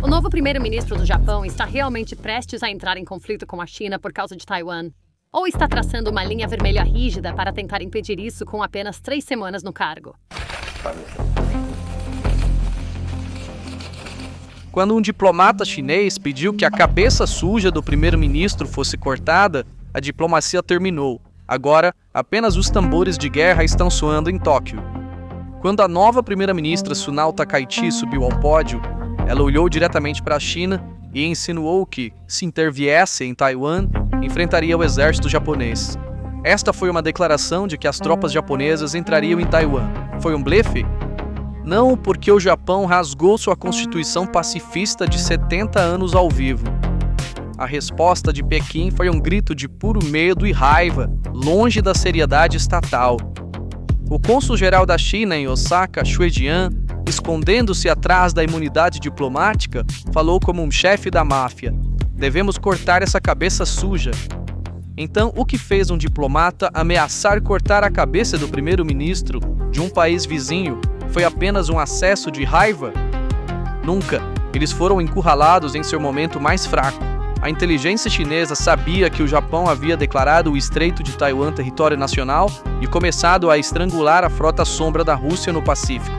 O novo primeiro-ministro do Japão está realmente prestes a entrar em conflito com a China por causa de Taiwan? Ou está traçando uma linha vermelha rígida para tentar impedir isso com apenas 3 semanas no cargo? Quando um diplomata chinês pediu que a cabeça suja do primeiro-ministro fosse cortada, a diplomacia terminou. Agora, apenas os tambores de guerra estão soando em Tóquio. Quando a nova primeira-ministra Sunao Takaichi subiu ao pódio, ela olhou diretamente para a China e insinuou que, se interviesse em Taiwan, enfrentaria o exército japonês. Esta foi uma declaração de que as tropas japonesas entrariam em Taiwan. Foi um blefe? Não, porque o Japão rasgou sua constituição pacifista de 70 anos ao vivo. A resposta de Pequim foi um grito de puro medo e raiva, longe da seriedade estatal. O cônsul-geral da China em Osaka, Xue Jian, escondendo-se atrás da imunidade diplomática, falou como um chefe da máfia: devemos cortar essa cabeça suja. Então, o que fez um diplomata ameaçar cortar a cabeça do primeiro-ministro de um país vizinho foi apenas um acesso de raiva? Nunca. Eles foram encurralados em seu momento mais fraco. A inteligência chinesa sabia que o Japão havia declarado o Estreito de Taiwan território nacional e começado a estrangular a frota sombra da Rússia no Pacífico.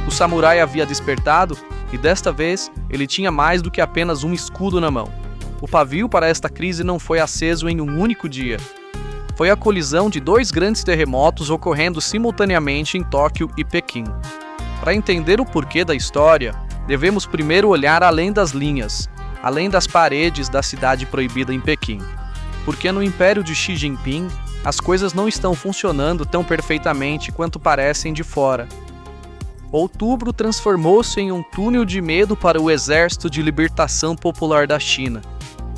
O samurai havia despertado e, desta vez, ele tinha mais do que apenas um escudo na mão. O pavio para esta crise não foi aceso em um único dia. Foi a colisão de 2 grandes terremotos ocorrendo simultaneamente em Tóquio e Pequim. Para entender o porquê da história, devemos primeiro olhar além das linhas, além das paredes da cidade proibida em Pequim. Porque no império de Xi Jinping, as coisas não estão funcionando tão perfeitamente quanto parecem de fora. Outubro transformou-se em um túnel de medo para o Exército de Libertação Popular da China.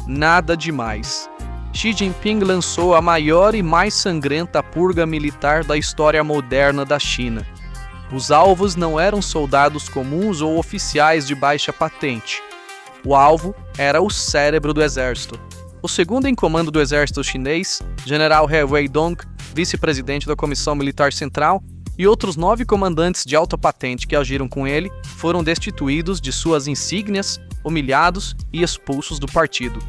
Nada demais. Xi Jinping lançou a maior e mais sangrenta purga militar da história moderna da China. Os alvos não eram soldados comuns ou oficiais de baixa patente. O alvo era o cérebro do exército. O segundo em comando do exército chinês, General He Weidong, vice-presidente da Comissão Militar Central, e outros 9 comandantes de alta patente que agiram com ele foram destituídos de suas insígnias, humilhados e expulsos do partido.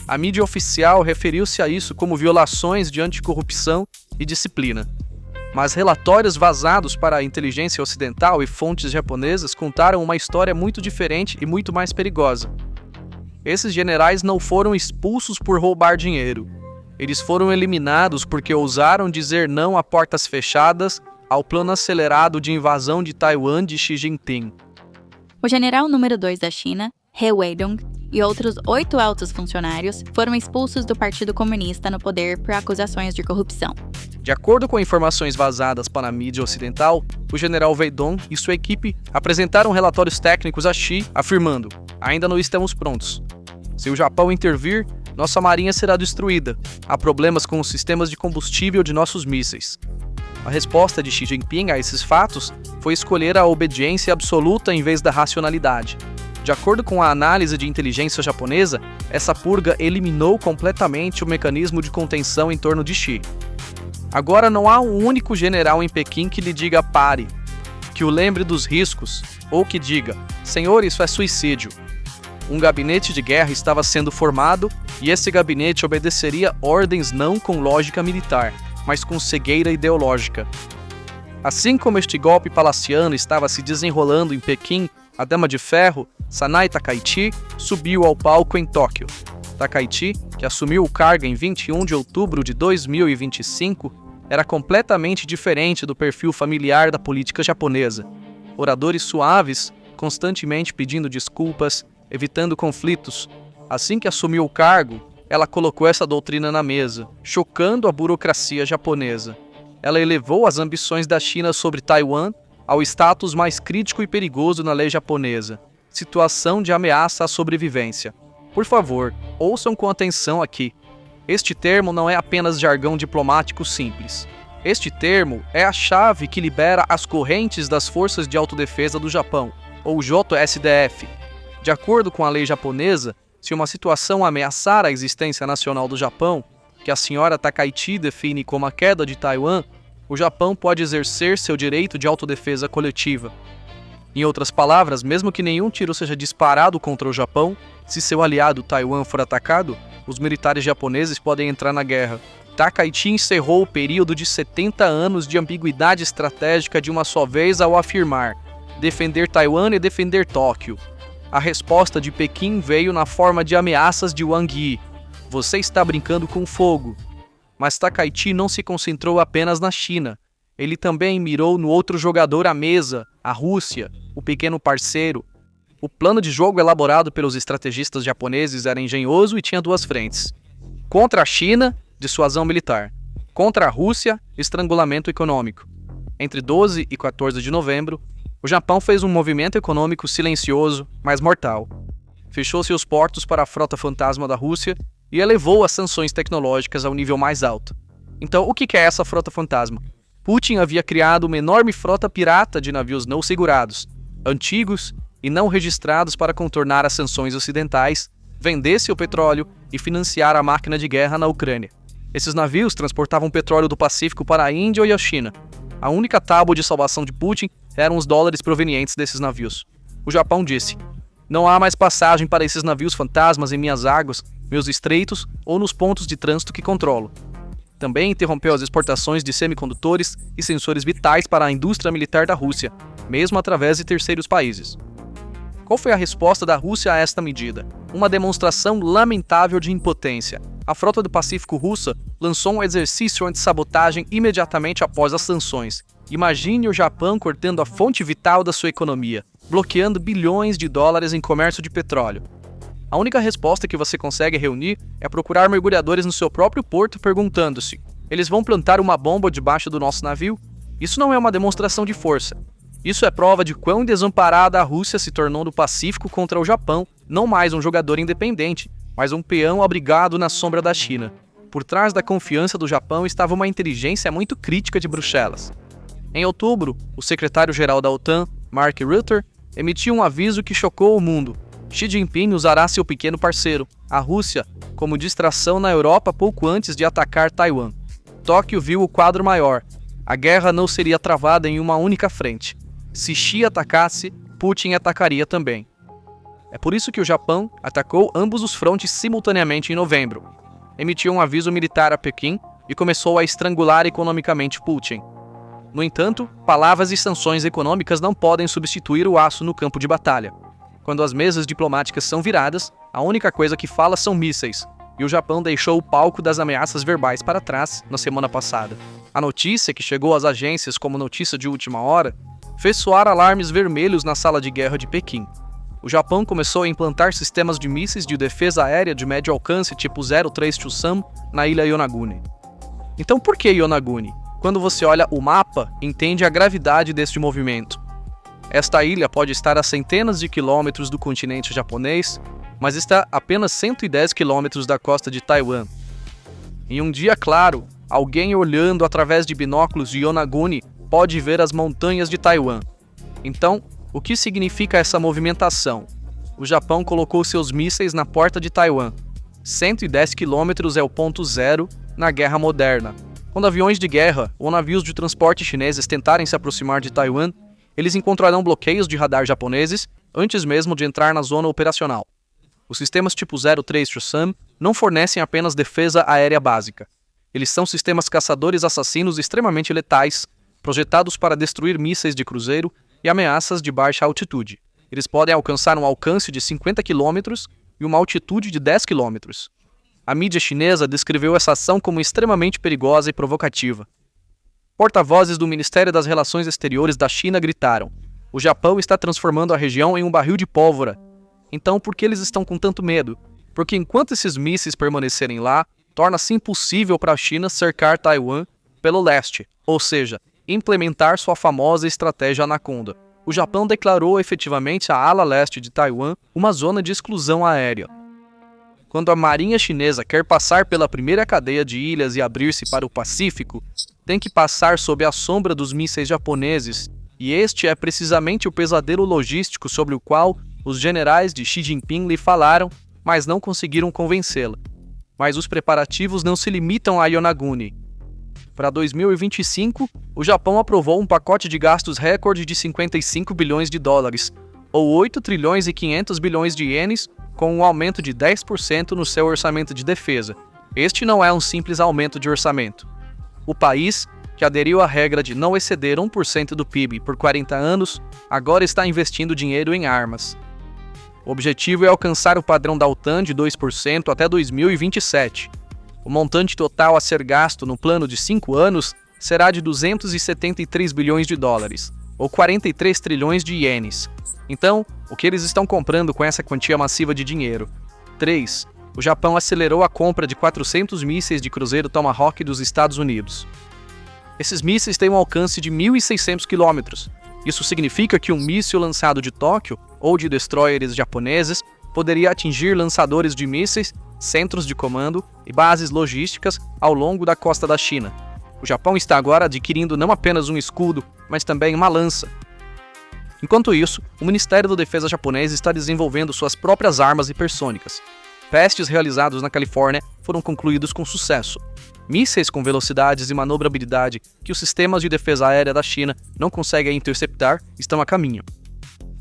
A mídia oficial referiu-se a isso como violações de anticorrupção e disciplina. Mas relatórios vazados para a inteligência ocidental e fontes japonesas contaram uma história muito diferente e muito mais perigosa. Esses generais não foram expulsos por roubar dinheiro. Eles foram eliminados porque ousaram dizer não a portas fechadas ao plano acelerado de invasão de Taiwan de Xi Jinping. O general número 2 da China, He Weidong, e outros 8 altos funcionários foram expulsos do Partido Comunista no poder por acusações de corrupção. De acordo com informações vazadas para a mídia ocidental, o general Weidong e sua equipe apresentaram relatórios técnicos a Xi, afirmando: ainda não estamos prontos. Se o Japão intervir, nossa marinha será destruída. Há problemas com os sistemas de combustível de nossos mísseis. A resposta de Xi Jinping a esses fatos foi escolher a obediência absoluta em vez da racionalidade. De acordo com a análise de inteligência japonesa, essa purga eliminou completamente o mecanismo de contenção em torno de Xi. Agora não há um único general em Pequim que lhe diga pare, que o lembre dos riscos, ou que diga: senhor, isso é suicídio. Um gabinete de guerra estava sendo formado e esse gabinete obedeceria ordens não com lógica militar, mas com cegueira ideológica. Assim como este golpe palaciano estava se desenrolando em Pequim, a Dama de Ferro, Sanai Takaichi, subiu ao palco em Tóquio. Takaichi, que assumiu o cargo em 21 de outubro de 2025, era completamente diferente do perfil familiar da política japonesa. Oradores suaves, constantemente pedindo desculpas, evitando conflitos. Assim que assumiu o cargo, ela colocou essa doutrina na mesa, chocando a burocracia japonesa. Ela elevou as ambições da China sobre Taiwan ao status mais crítico e perigoso na lei japonesa, situação de ameaça à sobrevivência. Por favor, ouçam com atenção aqui. Este termo não é apenas jargão diplomático simples. Este termo é a chave que libera as correntes das Forças de Autodefesa do Japão, ou JSDF. De acordo com a lei japonesa, se uma situação ameaçar a existência nacional do Japão, que a senhora Takaichi define como a queda de Taiwan, o Japão pode exercer seu direito de autodefesa coletiva. Em outras palavras, mesmo que nenhum tiro seja disparado contra o Japão, se seu aliado Taiwan for atacado, os militares japoneses podem entrar na guerra. Takaichi encerrou o período de 70 anos de ambiguidade estratégica de uma só vez ao afirmar: defender Taiwan e defender Tóquio. A resposta de Pequim veio na forma de ameaças de Wang Yi: você está brincando com fogo. Mas Takaichi não se concentrou apenas na China. Ele também mirou no outro jogador à mesa, a Rússia, o pequeno parceiro. O plano de jogo elaborado pelos estrategistas japoneses era engenhoso e tinha duas frentes. Contra a China, dissuasão militar. Contra a Rússia, estrangulamento econômico. Entre 12 e 14 de novembro, o Japão fez um movimento econômico silencioso, mas mortal. Fechou seus portos para a frota fantasma da Rússia e elevou as sanções tecnológicas ao nível mais alto. Então, o que é essa frota fantasma? Putin havia criado uma enorme frota pirata de navios não segurados, antigos e não registrados para contornar as sanções ocidentais, vender seu petróleo e financiar a máquina de guerra na Ucrânia. Esses navios transportavam petróleo do Pacífico para a Índia e a China. A única tábua de salvação de Putin eram os dólares provenientes desses navios. O Japão disse: não há mais passagem para esses navios fantasmas em minhas águas, meus estreitos ou nos pontos de trânsito que controlo. Também interrompeu as exportações de semicondutores e sensores vitais para a indústria militar da Rússia, mesmo através de terceiros países. Qual foi a resposta da Rússia a esta medida? Uma demonstração lamentável de impotência. A frota do Pacífico russa lançou um exercício anti-sabotagem imediatamente após as sanções. Imagine o Japão cortando a fonte vital da sua economia, bloqueando bilhões de dólares em comércio de petróleo. A única resposta que você consegue reunir é procurar mergulhadores no seu próprio porto perguntando-se: eles vão plantar uma bomba debaixo do nosso navio? Isso não é uma demonstração de força. Isso é prova de quão desamparada a Rússia se tornou no Pacífico contra o Japão, não mais um jogador independente, mas um peão abrigado na sombra da China. Por trás da confiança do Japão estava uma inteligência muito crítica de Bruxelas. Em outubro, o secretário-geral da OTAN, Mark Rutte, emitiu um aviso que chocou o mundo. Xi Jinping usará seu pequeno parceiro, a Rússia, como distração na Europa pouco antes de atacar Taiwan. Tóquio viu o quadro maior. A guerra não seria travada em uma única frente. Se Xi atacasse, Putin atacaria também. É por isso que o Japão atacou ambos os frontes simultaneamente em novembro. Emitiu um aviso militar a Pequim e começou a estrangular economicamente Putin. No entanto, palavras e sanções econômicas não podem substituir o aço no campo de batalha. Quando as mesas diplomáticas são viradas, a única coisa que fala são mísseis, e o Japão deixou o palco das ameaças verbais para trás na semana passada. A notícia, que chegou às agências como notícia de última hora, fez soar alarmes vermelhos na sala de guerra de Pequim. O Japão começou a implantar sistemas de mísseis de defesa aérea de médio alcance tipo 03 Chusam na ilha Yonaguni. Então por que Yonaguni? Quando você olha o mapa, entende a gravidade deste movimento. Esta ilha pode estar a centenas de quilômetros do continente japonês, mas está a apenas 110 quilômetros da costa de Taiwan. Em um dia claro, alguém olhando através de binóculos de Yonaguni pode ver as montanhas de Taiwan. Então, o que significa essa movimentação? O Japão colocou seus mísseis na porta de Taiwan. 110 quilômetros é o ponto zero na guerra moderna. Quando aviões de guerra ou navios de transporte chineses tentarem se aproximar de Taiwan, eles encontrarão bloqueios de radar japoneses antes mesmo de entrar na zona operacional. Os sistemas tipo 03 Chusam não fornecem apenas defesa aérea básica. Eles são sistemas caçadores assassinos extremamente letais, projetados para destruir mísseis de cruzeiro e ameaças de baixa altitude. Eles podem alcançar um alcance de 50 km e uma altitude de 10 km. A mídia chinesa descreveu essa ação como extremamente perigosa e provocativa. Porta-vozes do Ministério das Relações Exteriores da China gritaram: o Japão está transformando a região em um barril de pólvora. Então, por que eles estão com tanto medo? Porque enquanto esses mísseis permanecerem lá, torna-se impossível para a China cercar Taiwan pelo leste, ou seja, implementar sua famosa estratégia Anaconda. O Japão declarou efetivamente a ala leste de Taiwan uma zona de exclusão aérea. Quando a marinha chinesa quer passar pela primeira cadeia de ilhas e abrir-se para o Pacífico, tem que passar sob a sombra dos mísseis japoneses, e este é precisamente o pesadelo logístico sobre o qual os generais de Xi Jinping lhe falaram, mas não conseguiram convencê-la. Mas os preparativos não se limitam a Yonaguni. Para 2025, o Japão aprovou um pacote de gastos recorde de 55 bilhões de dólares, ou 8 trilhões e 500 bilhões de ienes, com um aumento de 10% no seu orçamento de defesa. Este não é um simples aumento de orçamento. O país, que aderiu à regra de não exceder 1% do PIB por 40 anos, agora está investindo dinheiro em armas. O objetivo é alcançar o padrão da OTAN de 2% até 2027. O montante total a ser gasto no plano de 5 anos será de 273 bilhões de dólares, ou 43 trilhões de ienes. Então, o que eles estão comprando com essa quantia massiva de dinheiro? 3. O Japão acelerou a compra de 400 mísseis de cruzeiro Tomahawk dos Estados Unidos. Esses mísseis têm um alcance de 1.600 km. Isso significa que um míssil lançado de Tóquio ou de destroyers japoneses poderia atingir lançadores de mísseis, centros de comando e bases logísticas ao longo da costa da China. O Japão está agora adquirindo não apenas um escudo, mas também uma lança. Enquanto isso, o Ministério da Defesa japonês está desenvolvendo suas próprias armas hipersônicas. Testes realizados na Califórnia foram concluídos com sucesso. Mísseis com velocidades e manobrabilidade que os sistemas de defesa aérea da China não conseguem interceptar estão a caminho.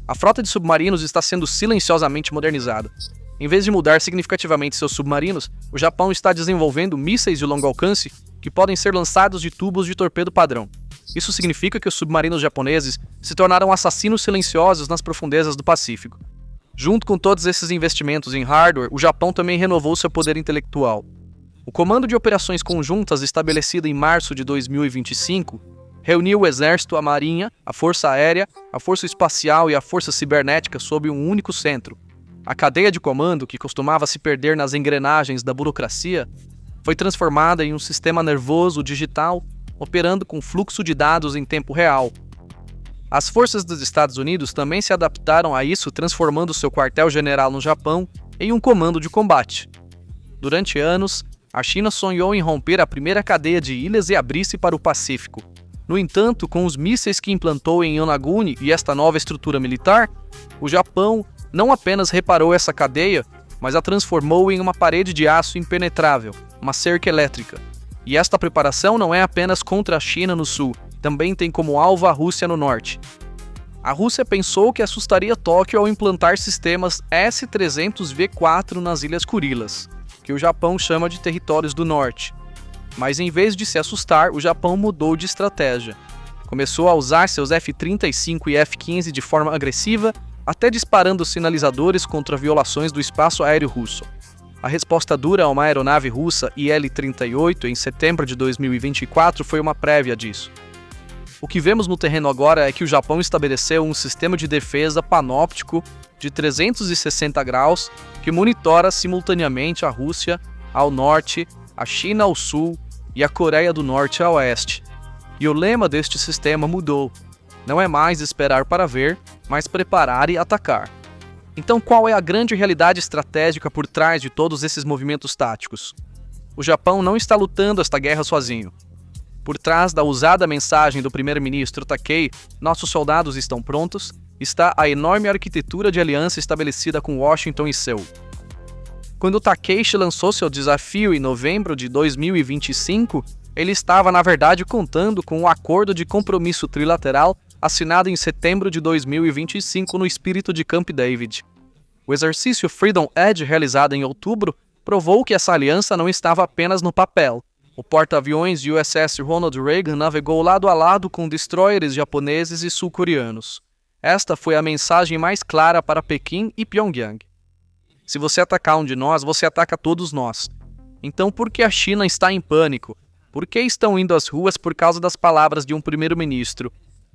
A frota de submarinos está sendo silenciosamente modernizada. Em vez de mudar significativamente seus submarinos, o Japão está desenvolvendo mísseis de longo alcance que podem ser lançados de tubos de torpedo padrão. Isso significa que os submarinos japoneses se tornaram assassinos silenciosos nas profundezas do Pacífico. Junto com todos esses investimentos em hardware, o Japão também renovou seu poder intelectual. O Comando de Operações Conjuntas, estabelecido em março de 2025, reuniu o Exército, a Marinha, a Força Aérea, a Força Espacial e a Força Cibernética sob um único centro. A cadeia de comando, que costumava se perder nas engrenagens da burocracia, foi transformada em um sistema nervoso digital, operando com fluxo de dados em tempo real. As forças dos Estados Unidos também se adaptaram a isso, transformando seu quartel-general no Japão em um comando de combate. Durante anos, a China sonhou em romper a primeira cadeia de ilhas e abrir-se para o Pacífico. No entanto, com os mísseis que implantou em Yonaguni e esta nova estrutura militar, o Japão não apenas reparou essa cadeia, mas a transformou em uma parede de aço impenetrável, uma cerca elétrica. E esta preparação não é apenas contra a China no sul, também tem como alvo a Rússia no norte. A Rússia pensou que assustaria Tóquio ao implantar sistemas S-300V4 nas Ilhas Kurilas, que o Japão chama de territórios do norte. Mas em vez de se assustar, o Japão mudou de estratégia. Começou a usar seus F-35 e F-15 de forma agressiva, até disparando sinalizadores contra violações do espaço aéreo russo. A resposta dura a uma aeronave russa Il-38 em setembro de 2024 foi uma prévia disso. O que vemos no terreno agora é que o Japão estabeleceu um sistema de defesa panóptico de 360 graus que monitora simultaneamente a Rússia ao norte, a China ao sul e a Coreia do Norte a oeste. E o lema deste sistema mudou. Não é mais esperar para ver, mas preparar e atacar. Então, qual é a grande realidade estratégica por trás de todos esses movimentos táticos? O Japão não está lutando esta guerra sozinho. Por trás da ousada mensagem do primeiro-ministro Takei, nossos soldados estão prontos, está a enorme arquitetura de aliança estabelecida com Washington e Seul. Quando Takeishi lançou seu desafio em novembro de 2025, ele estava, na verdade, contando com um acordo de compromisso trilateral assinado em setembro de 2025 no espírito de Camp David. O exercício Freedom Edge, realizado em outubro, provou que essa aliança não estava apenas no papel. O porta-aviões USS Ronald Reagan navegou lado a lado com destroyers japoneses e sul-coreanos. Esta foi a mensagem mais clara para Pequim e Pyongyang. Se você atacar um de nós, você ataca todos nós. Então por que a China está em pânico? Por que estão indo às ruas por causa das palavras de um primeiro-ministro?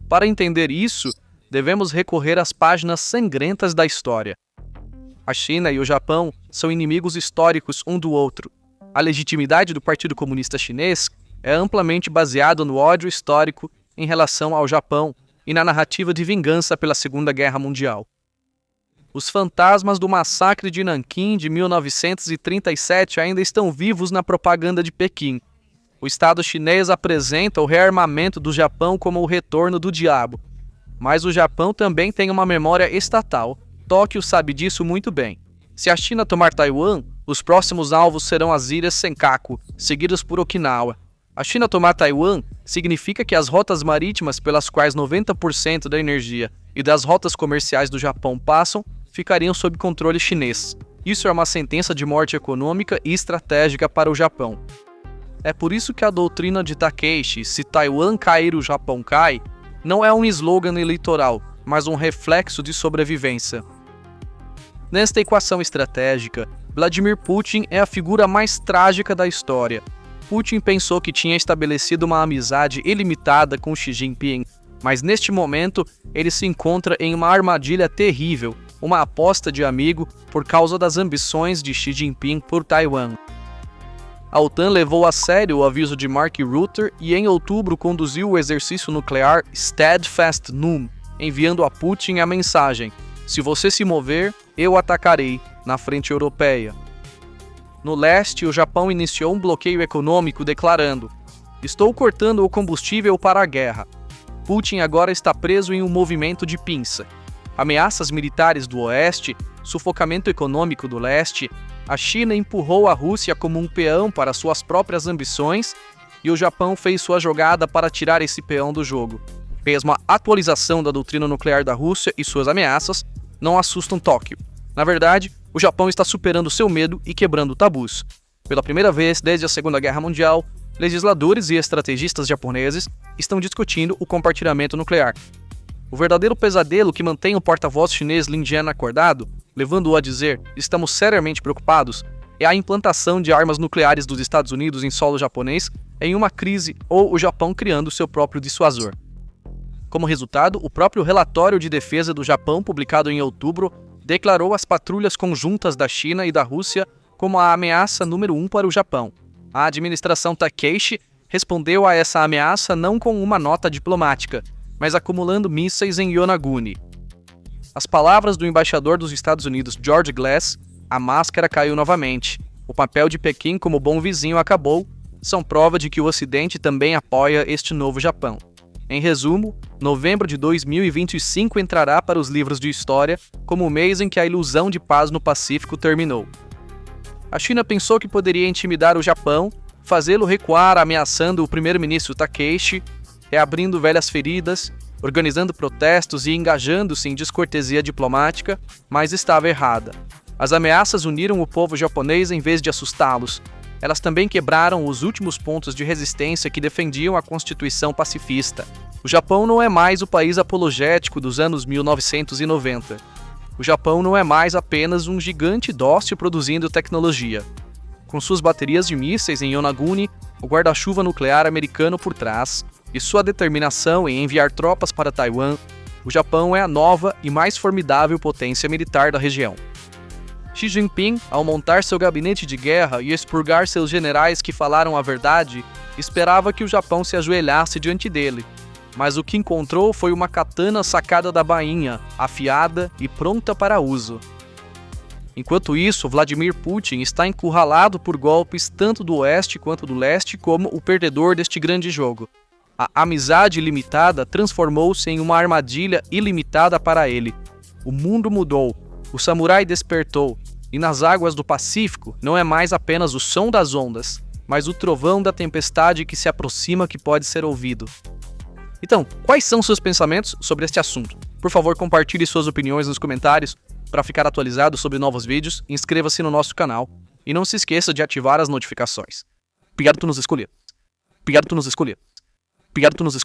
Para entender isso, devemos recorrer às páginas sangrentas da história. A China e o Japão são inimigos históricos um do outro. A legitimidade do Partido Comunista Chinês é amplamente baseada no ódio histórico em relação ao Japão e na narrativa de vingança pela Segunda Guerra Mundial. Os fantasmas do massacre de Nanquim de 1937 ainda estão vivos na propaganda de Pequim. O Estado chinês apresenta o rearmamento do Japão como o retorno do diabo. Mas o Japão também tem uma memória estatal. Tóquio sabe disso muito bem. Se a China tomar Taiwan, os próximos alvos serão as ilhas Senkaku, seguidas por Okinawa. A China tomar Taiwan significa que as rotas marítimas pelas quais 90% da energia e das rotas comerciais do Japão passam ficariam sob controle chinês. Isso é uma sentença de morte econômica e estratégica para o Japão. É por isso que a doutrina de Takeishi, se Taiwan cair, o Japão cai, não é um slogan eleitoral, mas um reflexo de sobrevivência. Nesta equação estratégica, Vladimir Putin é a figura mais trágica da história. Putin pensou que tinha estabelecido uma amizade ilimitada com Xi Jinping, mas neste momento ele se encontra em uma armadilha terrível, uma aposta de amigo por causa das ambições de Xi Jinping por Taiwan. A OTAN levou a sério o aviso de Mark Rutte e em outubro conduziu o exercício nuclear Steadfast Num, enviando a Putin a mensagem: "Se você se mover, eu atacarei", na frente europeia. No leste, o Japão iniciou um bloqueio econômico declarando: "Estou cortando o combustível para a guerra". Putin agora está preso em um movimento de pinça. Ameaças militares do oeste, sufocamento econômico do leste, a China empurrou a Rússia como um peão para suas próprias ambições e o Japão fez sua jogada para tirar esse peão do jogo. Mesmo a atualização da doutrina nuclear da Rússia e suas ameaças não assustam Tóquio. Na verdade, o Japão está superando seu medo e quebrando tabus. Pela primeira vez desde a Segunda Guerra Mundial, legisladores e estrategistas japoneses estão discutindo o compartilhamento nuclear. O verdadeiro pesadelo que mantém o porta-voz chinês Lin Jian acordado, levando-o a dizer "estamos seriamente preocupados", é a implantação de armas nucleares dos Estados Unidos em solo japonês em uma crise ou o Japão criando seu próprio dissuasor. Como resultado, o próprio relatório de defesa do Japão, publicado em outubro, declarou as patrulhas conjuntas da China e da Rússia como a ameaça número 1 para o Japão. A administração Takeishi respondeu a essa ameaça não com uma nota diplomática, mas acumulando mísseis em Yonaguni. As palavras do embaixador dos Estados Unidos, George Glass, "a máscara caiu novamente. O papel de Pequim como bom vizinho acabou", são prova de que o Ocidente também apoia este novo Japão. Em resumo, novembro de 2025 entrará para os livros de história como o mês em que a ilusão de paz no Pacífico terminou. A China pensou que poderia intimidar o Japão, fazê-lo recuar ameaçando o primeiro-ministro Takeishi, reabrindo velhas feridas, organizando protestos e engajando-se em descortesia diplomática, mas estava errada. As ameaças uniram o povo japonês em vez de assustá-los. Elas também quebraram os últimos pontos de resistência que defendiam a Constituição pacifista. O Japão não é mais o país apologético dos anos 1990. O Japão não é mais apenas um gigante dócil produzindo tecnologia. Com suas baterias de mísseis em Yonaguni, o guarda-chuva nuclear americano por trás, e sua determinação em enviar tropas para Taiwan, o Japão é a nova e mais formidável potência militar da região. Xi Jinping, ao montar seu gabinete de guerra e expurgar seus generais que falaram a verdade, esperava que o Japão se ajoelhasse diante dele. Mas o que encontrou foi uma katana sacada da bainha, afiada e pronta para uso. Enquanto isso, Vladimir Putin está encurralado por golpes tanto do oeste quanto do leste como o perdedor deste grande jogo. A amizade ilimitada transformou-se em uma armadilha ilimitada para ele. O mundo mudou, o samurai despertou, e nas águas do Pacífico não é mais apenas o som das ondas, mas o trovão da tempestade que se aproxima que pode ser ouvido. Então, quais são seus pensamentos sobre este assunto? Por favor, compartilhe suas opiniões nos comentários para ficar atualizado sobre novos vídeos, inscreva-se no nosso canal e não se esqueça de ativar as notificações. Obrigado por nos escolher. Obrigado por nos escolher. Obrigado por nos escolher.